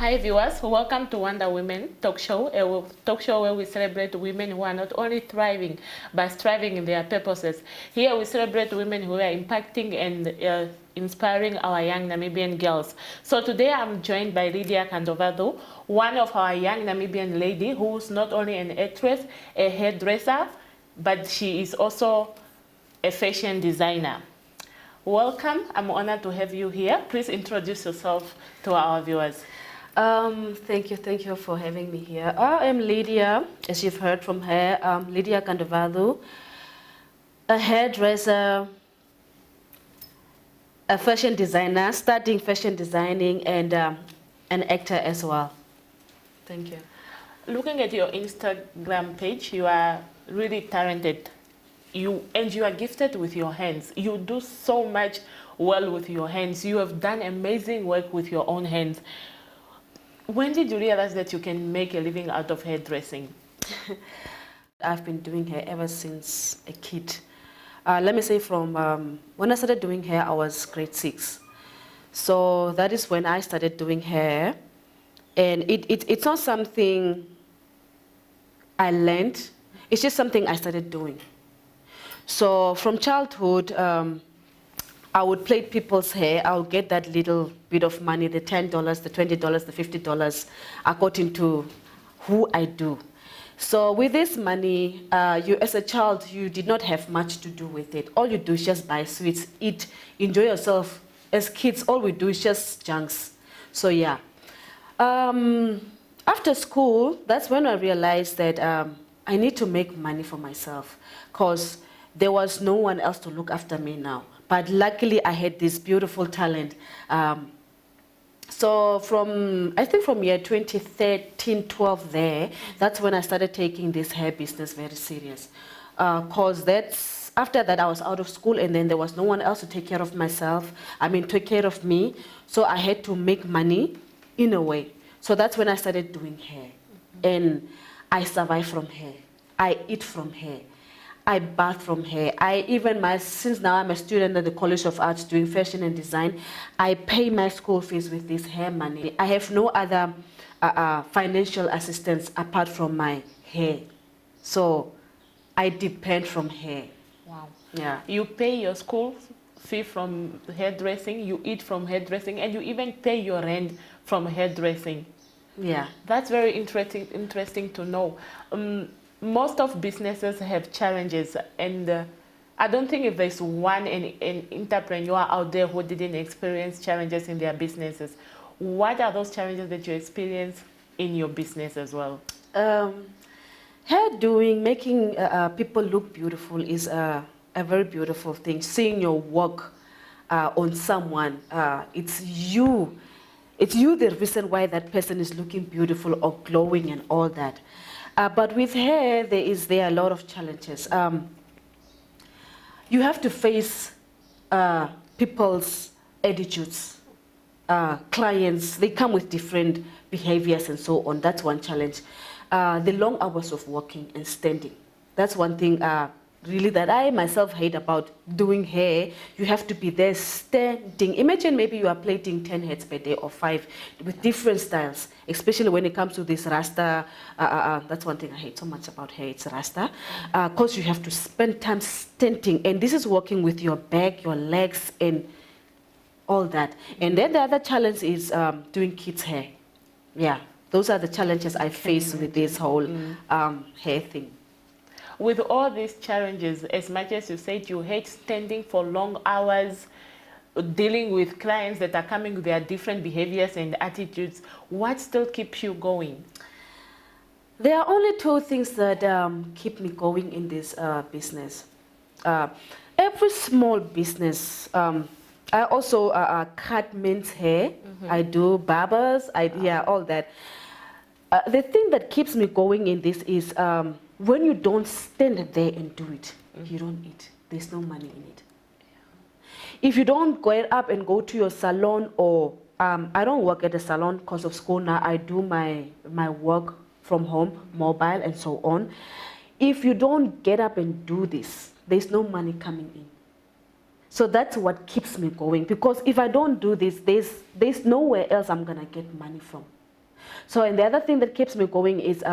Hi viewers, welcome to Wonder Women Talk Show, a talk show where we celebrate women who are not only thriving, but striving in their purposes. Here we celebrate women who are impacting and inspiring our young Namibian girls. So today I'm joined by Lydia Kandovado, one of our young Namibian lady who's not only an actress, a hairdresser, but she is also a fashion designer. Welcome, I'm honored to have you here. Please introduce yourself to our viewers. Thank you for having me here. I am Lydia, as you've heard from her, Lydia Kandovado, a hairdresser, a fashion designer, studying fashion designing, and an actor as well. Thank you. Looking at your Instagram page, you are really talented. You are gifted with your hands. You do so much well with your hands. You have done amazing work with your own hands. When did you realize that you can make a living out of hairdressing? I've been doing hair ever since a kid. Let me say from when I started doing hair, I was grade 6. So that is when I started doing hair. And it's not something I learned. It's just something I started doing. So from childhood, I would plait people's hair. I would get that little bit of money, the $10, the $20, the $50, according to who I do. So with this money, you as a child, you did not have much to do with it. All you do is just buy sweets, eat, enjoy yourself. As kids, all we do is just junks. So yeah. After school, that's when I realized that I need to make money for myself, because there was no one else to look after me now. But luckily, I had this beautiful talent. So I think from year 2013, 12 there, that's when I started taking this hair business very serious. Because after that, I was out of school, and then there was no one else to take care of take care of me. So I had to make money in a way. So that's when I started doing hair. And I survive from hair. I eat from hair. I bath from hair. Since now I'm a student at the College of Arts doing fashion and design, I pay my school fees with this hair money. I have no other financial assistance apart from my hair. So I depend from hair. Wow. Yeah. You pay your school fee from hairdressing, you eat from hairdressing, and you even pay your rent from hairdressing. Yeah. That's very interesting to know. Most of businesses have challenges, and I don't think if there's one an entrepreneur out there who didn't experience challenges in their businesses. What are those challenges that you experience in your business as well? Hair doing, making people look beautiful is a very beautiful thing. Seeing your work on someone, it's you the reason why that person is looking beautiful or glowing and all that. But with hair, there are a lot of challenges. You have to face people's attitudes. Clients, they come with different behaviors and so on. That's one challenge. The long hours of working and standing. That's one thing really that I myself hate about doing hair. You have to be there standing. Imagine maybe you are plaiting 10 heads per day or 5 with different styles, especially when it comes to this rasta. That's one thing I hate so much about hair, it's rasta. Because you have to spend time standing, and this is working with your back, your legs, and all that. And then the other challenge is doing kids' hair. Yeah, those are the challenges I face with this whole hair thing. With all these challenges, as much as you said you hate standing for long hours, dealing with clients that are coming with their different behaviors and attitudes, what still keeps you going? There are only 2 things that keep me going in this business. Every small business, I also cut men's hair, I do barbers, all that. The thing that keeps me going in this is when you don't stand there and do it, you don't eat. There's no money in it. If you don't get up and go to your salon, or I don't work at a salon because of school now, I do my work from home, mobile and so on. If you don't get up and do this, there's no money coming in. So that's what keeps me going, because if I don't do this, there's nowhere else I'm gonna get money from. So, and the other thing that keeps me going is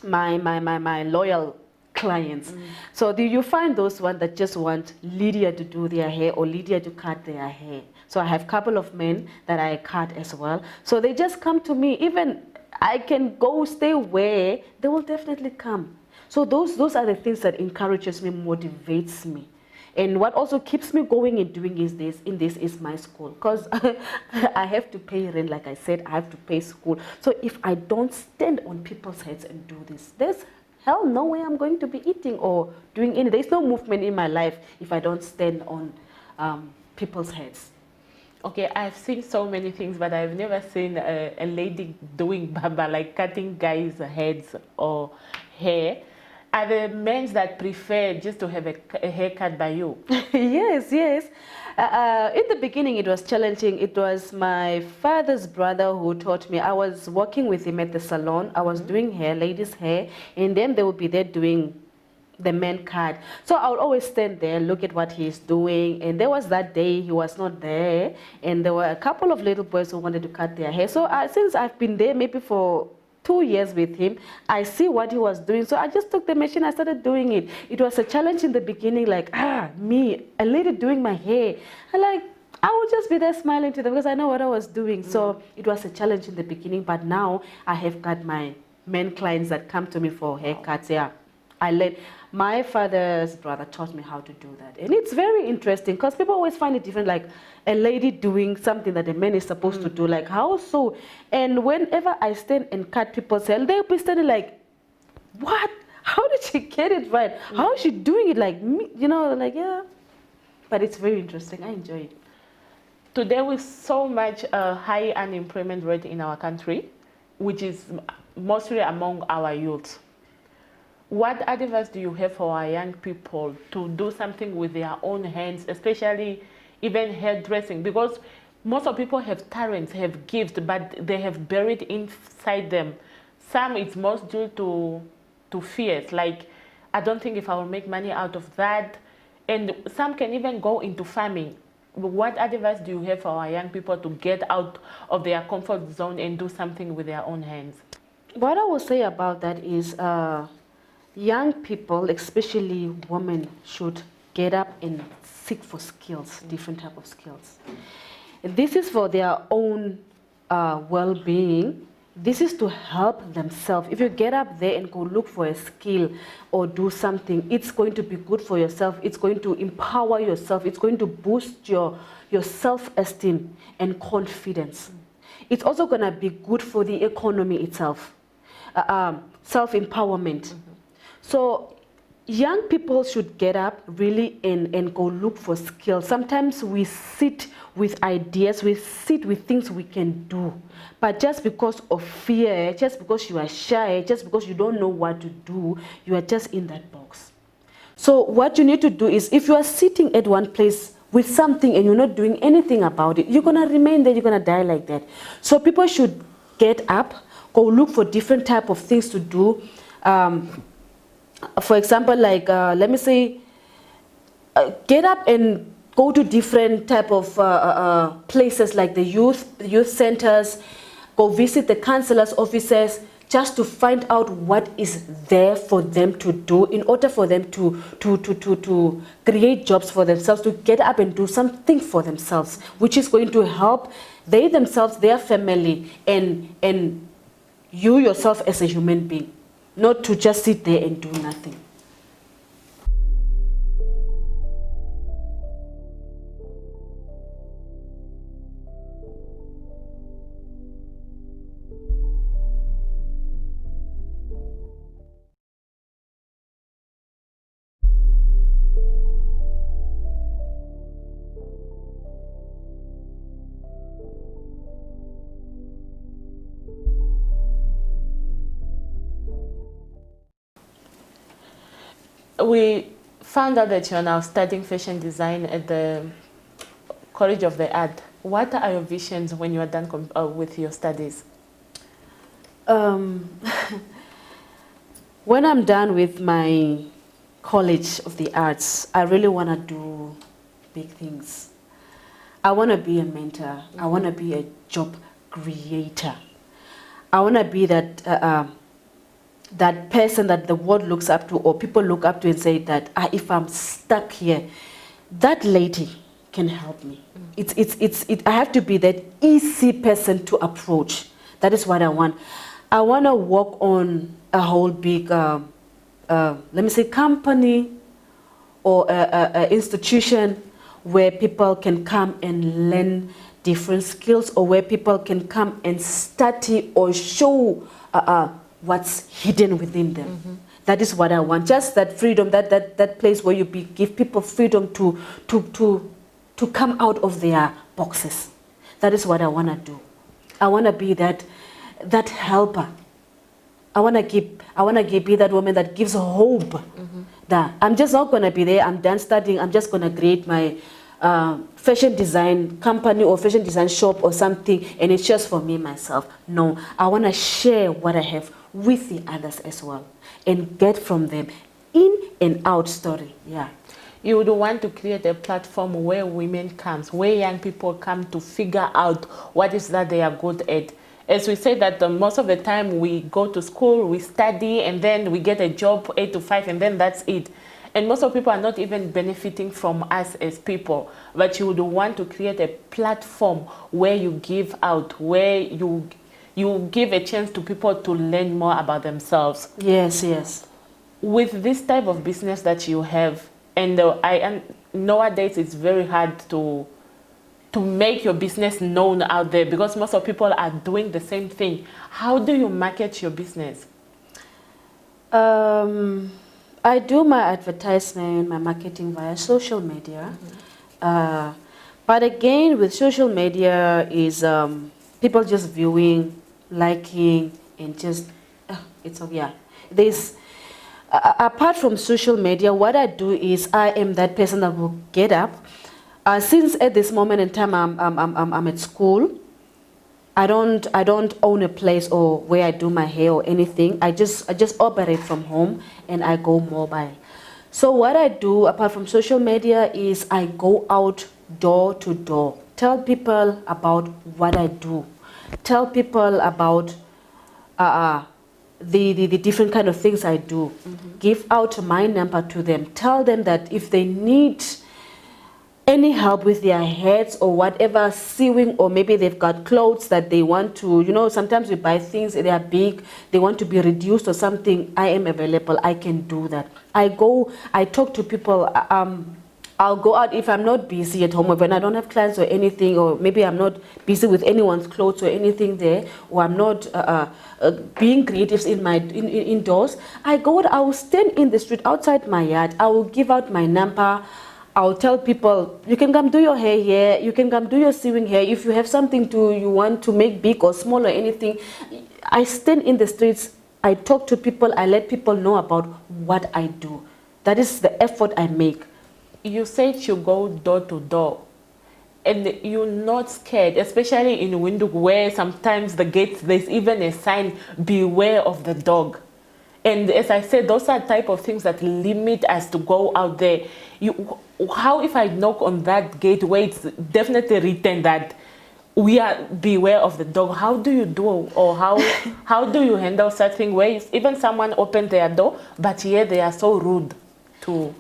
my loyal clients. So you find those ones that just want Lydia to do their hair or Lydia to cut their hair. So I have a couple of men that I cut as well. So they just come to me. Even I can go stay where, they will definitely come. So those are the things that encourages me, motivates me. And what also keeps me going and doing is this is my school, because I have to pay rent. Like I said, I have to pay school. So if I don't stand on people's heads and do this, there's hell no way I'm going to be eating or doing any. There's no movement in my life if I don't stand on people's heads. Okay, I've seen so many things, but I've never seen a lady doing baba, like cutting guys' heads or hair. Are the men that prefer just to have a haircut by you? Yes, yes. In the beginning, it was challenging. It was my father's brother who taught me. I was working with him at the salon. I was doing hair, ladies' hair, and then they would be there doing the men cut. So I would always stand there, look at what he's doing. And there was that day he was not there, and there were a couple of little boys who wanted to cut their hair. So since I've been there maybe for 2 years with him, I see what he was doing. So I just took the machine, I started doing it. It was a challenge in the beginning, like, me, a lady doing my hair. I would just be there smiling to them because I know what I was doing. So it was a challenge in the beginning, but now I have got my men clients that come to me for haircuts. Yeah, I learned. My father's brother taught me how to do that. And it's very interesting because people always find it different, like a lady doing something that a man is supposed to do, like how so? And whenever I stand and cut people's hair, they'll be standing like, what? How did she get it right? How is she doing it like me? You know, like, yeah. But it's very interesting. I enjoy it. Today, with so much high unemployment rate in our country, which is mostly among our youth, what advice do you have for our young people to do something with their own hands, especially even hairdressing? Because most of people have talents, have gifts, but they have buried inside them. Some it's most due to fears, like, I don't think if I will make money out of that. And some can even go into farming. What advice do you have for our young people to get out of their comfort zone and do something with their own hands? What I will say about that is young people, especially women, should get up and seek for skills, different type of skills. This is for their own well-being. This is to help themselves. If you get up there and go look for a skill or do something, it's going to be good for yourself. It's going to empower yourself. It's going to boost your self-esteem and confidence. It's also going to be good for the economy itself, self-empowerment. So young people should get up really and go look for skills. Sometimes we sit with ideas, we sit with things we can do. But just because of fear, just because you are shy, just because you don't know what to do, you are just in that box. So what you need to do is, if you are sitting at one place with something and you're not doing anything about it, you're going to remain there, you're going to die like that. So people should get up, go look for different type of things to do. For example, like, let me say, get up and go to different type of places like the youth centers, go visit the councillors' offices, just to find out what is there for them to do in order for them to create jobs for themselves, to get up and do something for themselves, which is going to help they themselves, their family, and you yourself as a human being. Not to just sit there and do nothing. We found out that you're now studying fashion design at the College of the Art. What are your visions when you are done with your studies? When I'm done with my College of the Arts, I really want to do big things. I want to be a mentor. I want to be a job creator. I want to be that that person that the world looks up to, or people look up to, and say that if I'm stuck here, that lady can help me. I have to be that easy person to approach. That is what I want. I want to work on a whole big, let me say, company or a institution where people can come and learn different skills, or where people can come and study or show what's hidden within them. That is what I want. Just that freedom, that place where you give people freedom to come out of their boxes. That is what I want to do. I want to be that helper. I want to be that woman that gives hope. That I'm just not going to be there. I'm done studying. I'm just going to create my fashion design company or fashion design shop or something, and it's just for me, myself. No, I want to share what I have with the others as well, and get from them in and out story. Yeah. You would want to create a platform where women come, where young people come to figure out what is that they are good at. As we say that most of the time we go to school, we study, and then we get a job 8 to 5, and then that's it. And most of people are not even benefiting from us as people. But you would want to create a platform where you give out, where you give a chance to people to learn more about themselves. Yes, yes. With this type of business that you have, and nowadays it's very hard to make your business known out there, because most of people are doing the same thing. How do you market your business? I do my advertisement, my marketing via social media. But again, with social media is people just viewing, liking, and just, it's yeah. There's, apart from social media, what I do is I am that person that will get up. Since at this moment in time I'm at school, I don't own a place or where I do my hair or anything. I just operate from home and I go mobile. So what I do apart from social media is I go out door to door, tell people about what I do, tell people about the different kind of things I do, give out my number to them, tell them that if they need any help with their heads or whatever, sewing, or maybe they've got clothes that they want to, you know, sometimes we buy things, they are big, they want to be reduced or something, I am available, I can do that. I talk to people, I'll go out if I'm not busy at home, when I don't have clients or anything, or maybe I'm not busy with anyone's clothes or anything there, or I'm not being creative indoors, I go out, I will stand in the street outside my yard, I will give out my number, I'll tell people, you can come do your hair here, you can come do your sewing here. If you have something you want to make big or small or anything, I stand in the streets, I talk to people, I let people know about what I do. That is the effort I make. You said you go door to door, and you're not scared, especially in Windhoek, where sometimes the gates, there's even a sign, beware of the dog. And as I said, those are type of things that limit us to go out there. How if I knock on that gate where it's definitely written that we are beware of the dog? How do you do, or how do you handle such thing where even someone opened their door, but here they are so rude to?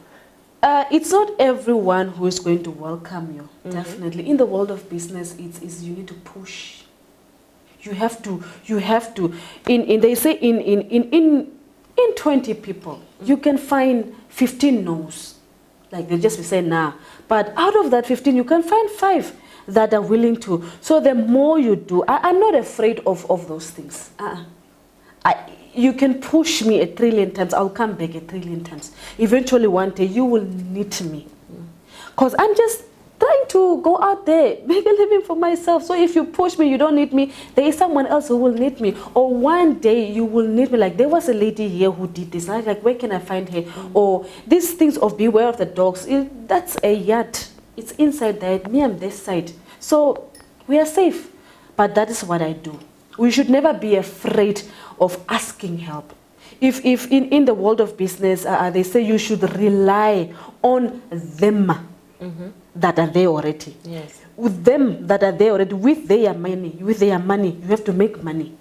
It's not everyone who is going to welcome you. Definitely, in the world of business, it's you need to push. You have to. They say in 20 people, you can find 15 no's. Like they just say nah. But out of that 15, you can find 5 that are willing to. So the more you do, I'm not afraid of those things. You can push me 1 trillion times, I'll come back 1 trillion times. Eventually one day you will need me. Because I'm just trying to go out there, make a living for myself. So if you push me, you don't need me, there is someone else who will need me. Or one day you will need me. Like there was a lady here who did this. And I was like, where can I find her? Or these things of beware of the dogs, that's a yard. It's inside there, me I'm this side. So we are safe. But that is what I do. We should never be afraid of asking help. If in the world of business, they say you should rely on them. That are there already. Yes. With them that are there already, with their money, you have to make money.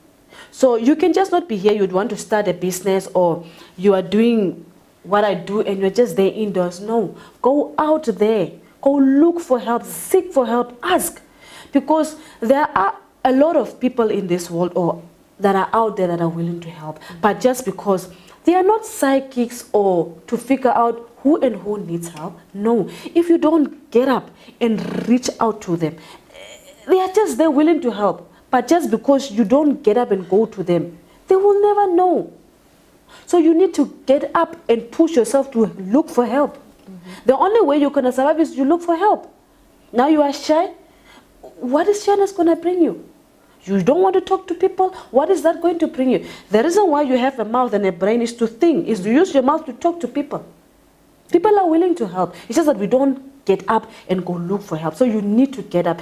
So you can just not be here, you'd want to start a business, or you are doing what I do and you're just there indoors. No, go out there, go look for help, seek for help, ask. Because there are a lot of people in this world or that are out there that are willing to help. But just because they are not psychics or to figure out who and who needs help, no. If you don't get up and reach out to them, they are just there willing to help. But just because you don't get up and go to them, they will never know. So you need to get up and push yourself to look for help. The only way you're going to survive is you look for help. Now you are shy. What is shyness going to bring you? You don't want to talk to people. What is that going to bring you? The reason why you have a mouth and a brain is to think, is to use your mouth to talk to people. People are willing to help. It's just that we don't get up and go look for help. So you need to get up.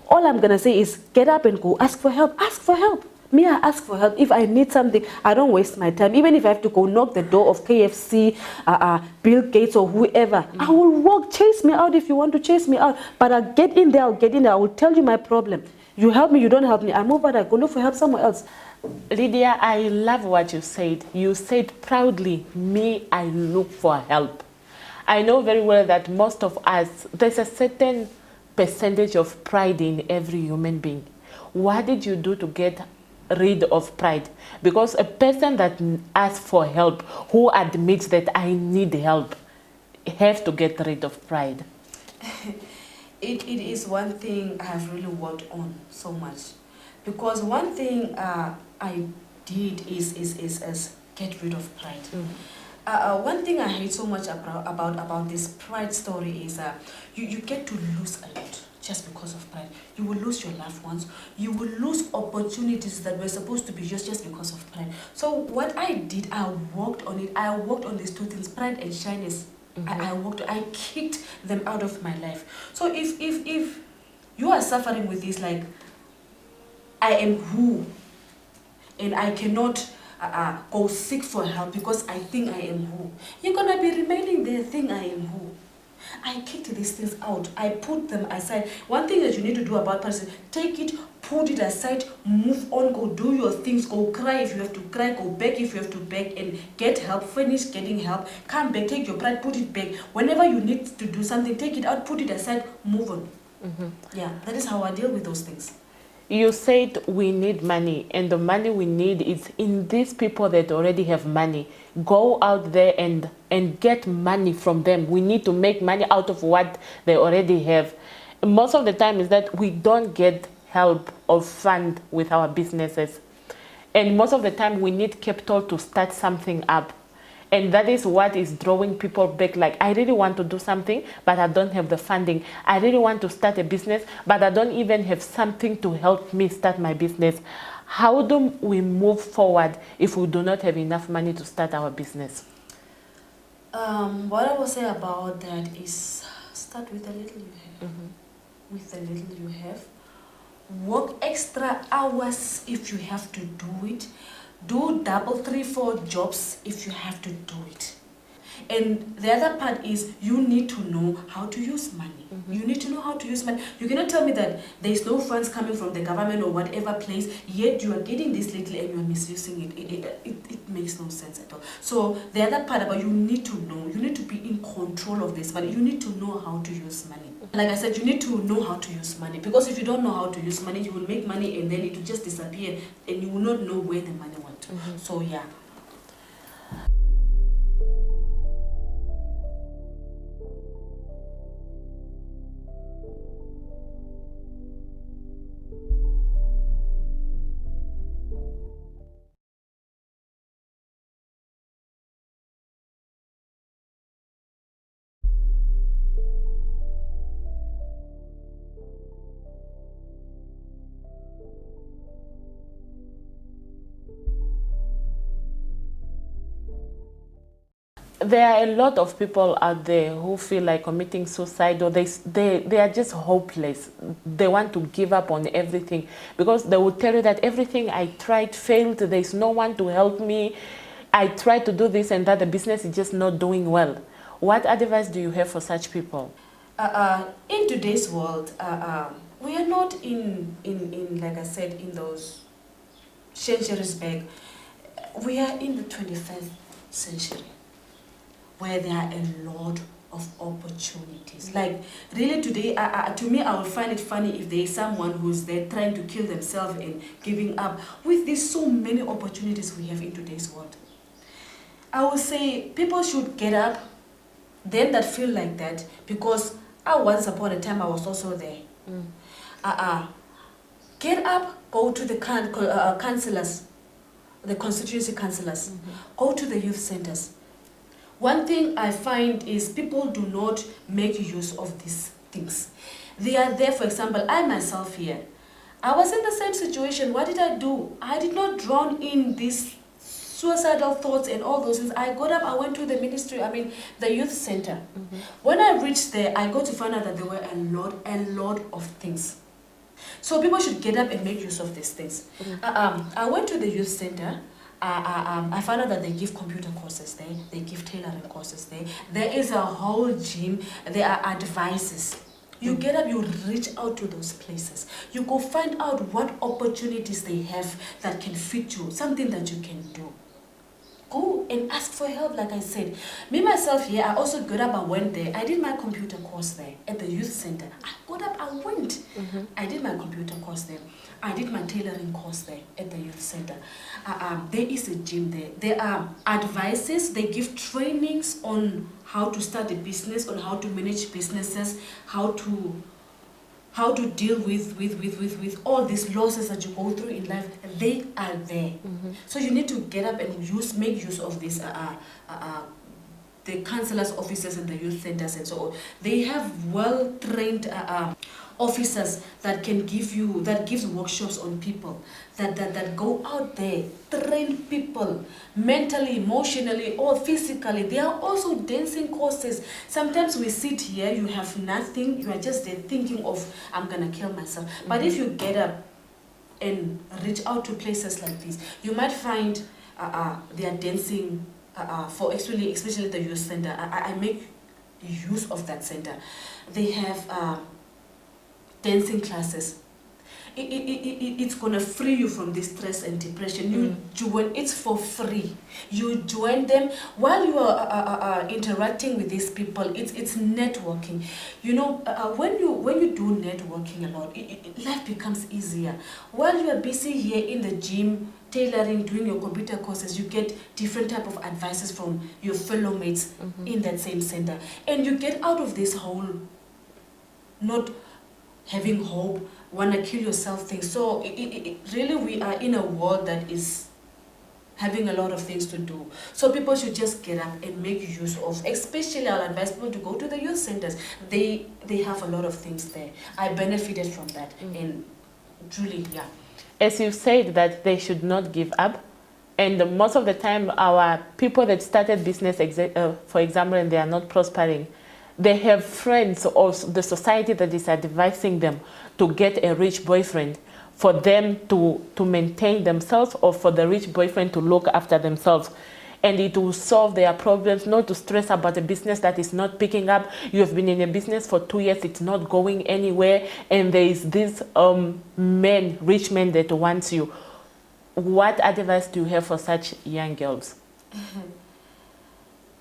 All I'm going to say is get up and go ask for help. Ask for help. Me, I ask for help. If I need something, I don't waste my time. Even if I have to go knock the door of KFC, Bill Gates or whoever, I will walk. Chase me out if you want to chase me out. But I'll get in there, I'll get in there. I will tell you my problem. You help me, you don't help me. I move out, I go look for help somewhere else. Lydia, I love what you said. You said proudly, me, I look for help. I know very well that most of us, there's a certain percentage of pride in every human being. What did you do to get rid of pride? Because a person that asks for help, who admits that I need help, have to get rid of pride. It is one thing I have really worked on so much. Because one thing I did is get rid of pride. One thing I hate so much about this pride story is you get to lose a lot just because of pride. You will lose your loved ones. You will lose opportunities that were supposed to be yours just because of pride. So what I did, I worked on it. I worked on these two things, pride and shyness. I kicked them out of my life. So if you are suffering with this, like, I am who, and I cannot go seek for help because I think I am who, you're gonna be remaining there, think I am who. I kicked these things out. I put them aside. One thing that you need to do about pride is take it, put it aside, move on, go do your things, go cry if you have to cry, go beg if you have to beg, and get help, finish getting help, come back, take your pride, put it back. Whenever you need to do something, take it out, put it aside, move on. Yeah, that is how I deal with those things. You said we need money, and the money we need is in these people that already have money. Go out there and get money from them. We need to make money out of what they already have. Most of the time is that we don't get help or fund with our businesses. And most of the time we need capital to start something up. And that is what is drawing people back. Like, I really want to do something, but I don't have the funding. I really want to start a business, but I don't even have something to help me start my business. How do we move forward if we do not have enough money to start our business? What I will say about that is start with the little you have. With the little you have. Work extra hours if you have to do it. Do double, 3, 4 jobs if you have to do it. And the other part is you need to know how to use money. You need to know how to use money. You cannot tell me that there is no funds coming from the government or whatever place, yet you are getting this little and you are misusing it. It makes no sense at all. So the other part about you need to know, you need to be in control of this money. You need to know how to use money. Like I said, you need to know how to use money, because if you don't know how to use money, you will make money and then it will just disappear and you will not know where the money went. So yeah. There are a lot of people out there who feel like committing suicide, or they are just hopeless. They want to give up on everything because they will tell you that everything I tried failed. There's no one to help me. I tried to do this and that. The business is just not doing well. What advice do you have for such people? In today's world, we are not in like I said, in those centuries back. We are in the 21st century where there are a lot of opportunities. Like really today, to me, I would find it funny if there is someone who's there trying to kill themselves and giving up with these so many opportunities we have in today's world. I would say people should get up, them that feel like that, because once upon a time I was also there. Get up, go to the councillors, the constituency councillors, go to the youth centers. One thing I find is people do not make use of these things. They are there, for example, I myself here, I was in the same situation. What did I do? I did not drown in these suicidal thoughts and all those things. I got up, I went to the ministry, the youth center. When I reached there, I got to find out that there were a lot of things. So people should get up and make use of these things. I went to the youth center. I found out that they give computer courses there. They give tailoring courses there. There is a whole gym. There are advices. You get up, you reach out to those places. You go find out what opportunities they have that can fit you, something that you can do. Go and ask for help, like I said. Me, myself here, I also got up, I went there. I did my computer course there at the youth center. I got up, I went. I did my computer course there. I did my tailoring course there at the youth center. There is a gym there. There are advices. They give trainings on how to start a business, on how to manage businesses, how to deal with all these losses that you go through in life. They are there. So you need to get up and make use of this. The councillors' offices and the youth centers and so on. They have well-trained officers that can gives workshops on people, that go out there, train people mentally, emotionally, or physically. There are also dancing courses. Sometimes we sit here, you have nothing, you are just there thinking of, I'm gonna kill myself. But if you get up and reach out to places like this, you might find they are dancing especially the youth center. I make use of that center. They have dancing classes. It's gonna free you from this stress and depression. You join, it's for free. You join them while you are interacting with these people. It's networking. You know, when you do networking a lot, life becomes easier. While you are busy here in the gym, tailoring, doing your computer courses, you get different type of advices from your fellow mates in that same center, and you get out of this whole not having hope, want to kill yourself thing. So really we are in a world that is having a lot of things to do. So people should just get up and make use of, especially I'll advise people to go to the youth centers. They have a lot of things there. I benefited from that, and truly, yeah. As you said that they should not give up, and most of the time our people that started business, for example, and they are not prospering, they have friends or the society that is advising them to get a rich boyfriend for them to maintain themselves, or for the rich boyfriend to look after themselves. And it will solve their problems, not to stress about a business that is not picking up. You have been in a business for 2 years, it's not going anywhere, and there is this rich man that wants you. What advice do you have for such young girls?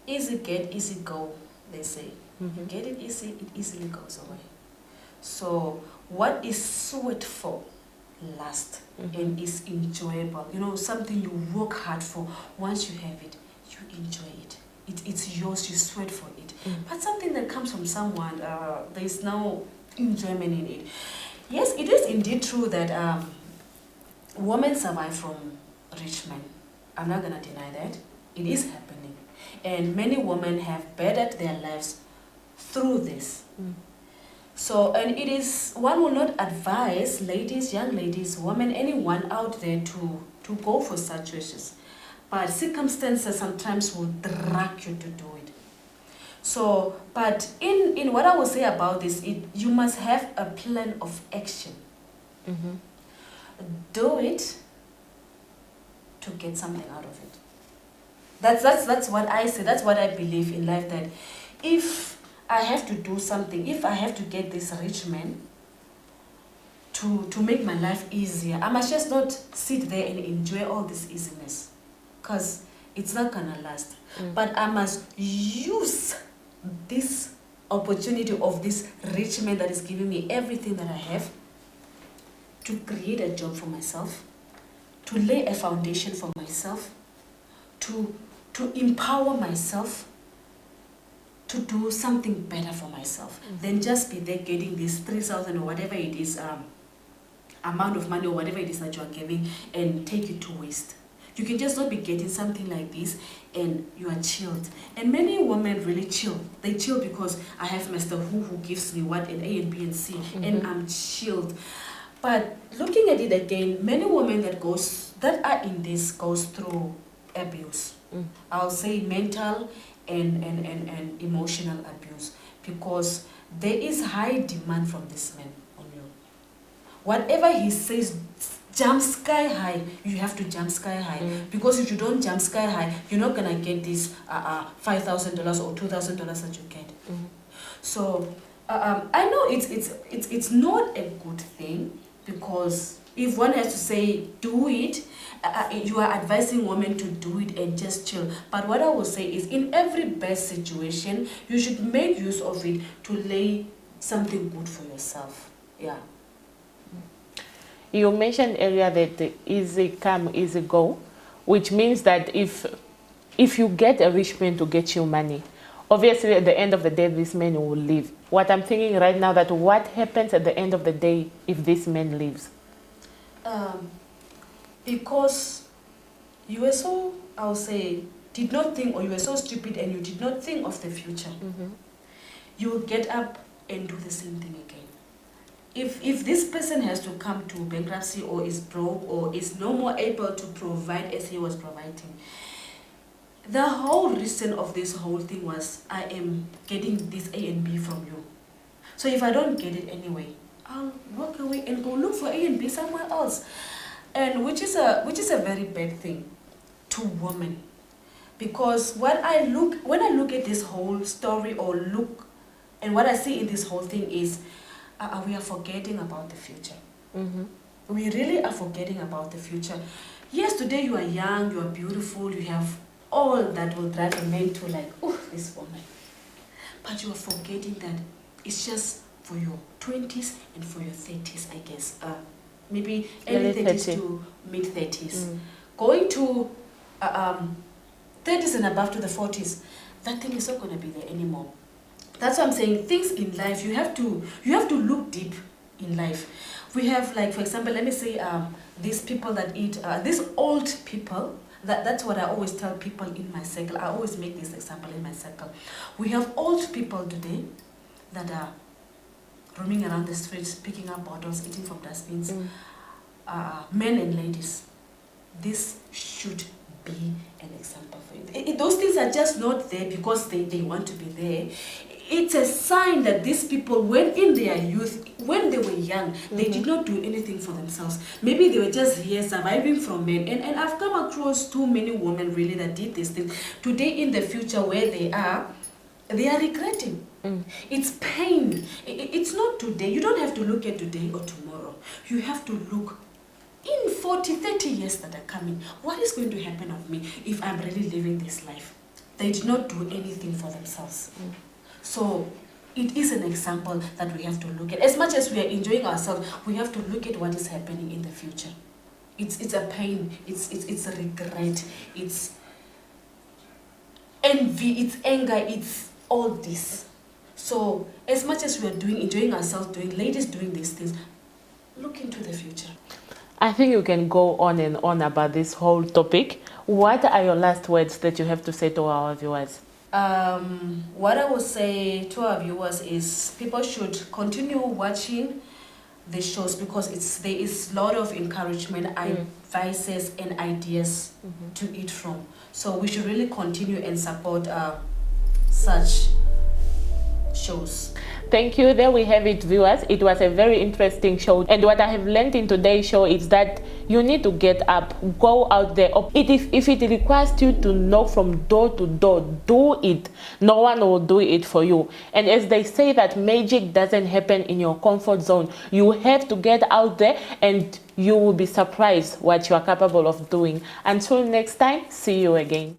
Easy get, easy go, they say. You get it easy, it easily goes away. So what is sweetful lasts and is enjoyable. You know, something you work hard for. Once you have it, you enjoy it. It's yours, you sweat for it. But something that comes from someone, there is no enjoyment in it. Yes, it is indeed true that women survive from rich men. I'm not going to deny that. It is happening. And many women have bettered their lives through this. So, and it is, one will not advise ladies, young ladies, women, anyone out there to go for such wishes. But circumstances sometimes will drag you to do it. So, but in what I will say about this, you must have a plan of action. Do it to get something out of it. That's what I say. That's what I believe in life, that if I have to do something, if I have to get this rich man to make my life easier, I must just not sit there and enjoy all this easiness, because it's not gonna last. But I must use this opportunity of this rich man that is giving me everything that I have to create a job for myself, to lay a foundation for myself, to empower myself, to do something better for myself, than just be there getting this 3,000 or whatever it is, amount of money or whatever it is that you are giving, and take it to waste. You can just not be getting something like this and you are chilled. And many women really chill. They chill because I have Mr. Who gives me what, and A and B and C, and I'm chilled. But looking at it again, many women that are in this goes through abuse. I'll say mental and emotional abuse, because there is high demand from this man on you. Whatever he says, jump sky high, you have to jump sky high, because if you don't jump sky high, you're not gonna get this $5,000 or $2,000 that you get. So I know it's not a good thing, because if one has to say do it, you are advising women to do it and just chill. But what I will say is, in every bad situation, you should make use of it to lay something good for yourself. Yeah. You mentioned earlier that the easy come, easy go, which means that if you get a rich man to get you money, obviously at the end of the day, this man will leave. What I'm thinking right now, that what happens at the end of the day if this man leaves? Because you were so, I'll say, did not think, or you were so stupid and you did not think of the future, you will get up and do the same thing again. If this person has to come to bankruptcy, or is broke, or is no more able to provide as he was providing, the whole reason of this whole thing was, I am getting this A and B from you. So if I don't get it anyway, I'll walk away and go look for A and B somewhere else. And which is a very bad thing to women. Because when I look at this whole story, and what I see in this whole thing is, we are forgetting about the future. We really are forgetting about the future. Yes, today you are young, you are beautiful, you have all that will drive a man to like, oh, this woman. But you are forgetting that it's just for your 20s and for your 30s, I guess. Maybe early 30s to mid 30s. Going to 30s and above to the 40s, that thing is not going to be there anymore. That's what I'm saying. Things in life, you have to look deep in life. We have, like, for example, let me say, these people that eat, these old people, that's what I always tell people in my circle. I always make this example in my circle. We have old people today that are roaming around the streets, picking up bottles, eating from dustbins. Men and ladies, this should be an example for you. Those things are just not there because they want to be there. It's a sign that these people, when in their youth, when they were young, they did not do anything for themselves. Maybe they were just here surviving from men. And I've come across too many women really that did these things. Today in the future where they are regretting. It's pain. It's not today. You don't have to look at today or tomorrow. You have to look in 40, 30 years that are coming. What is going to happen of me if I'm really living this life? They did not do anything for themselves. So it is an example that we have to look at. As much as we are enjoying ourselves, we have to look at what is happening in the future. It's a pain, it's a regret, it's envy, it's anger, it's all this. So as much as we are enjoying ourselves, ladies doing these things, look into the future. I think you can go on and on about this whole topic. What are your last words that you have to say to our viewers? What I would say to our viewers is people should continue watching the shows, because there is a lot of encouragement, advices and ideas to eat from. So we should really continue and support such shows. Thank you. There we have it, viewers. It was a very interesting show. And what I have learned in today's show is that you need to get up, go out there. If it requires you to knock from door to door, do it. No one will do it for you. And as they say that magic doesn't happen in your comfort zone, you have to get out there and you will be surprised what you are capable of doing. Until next time, see you again.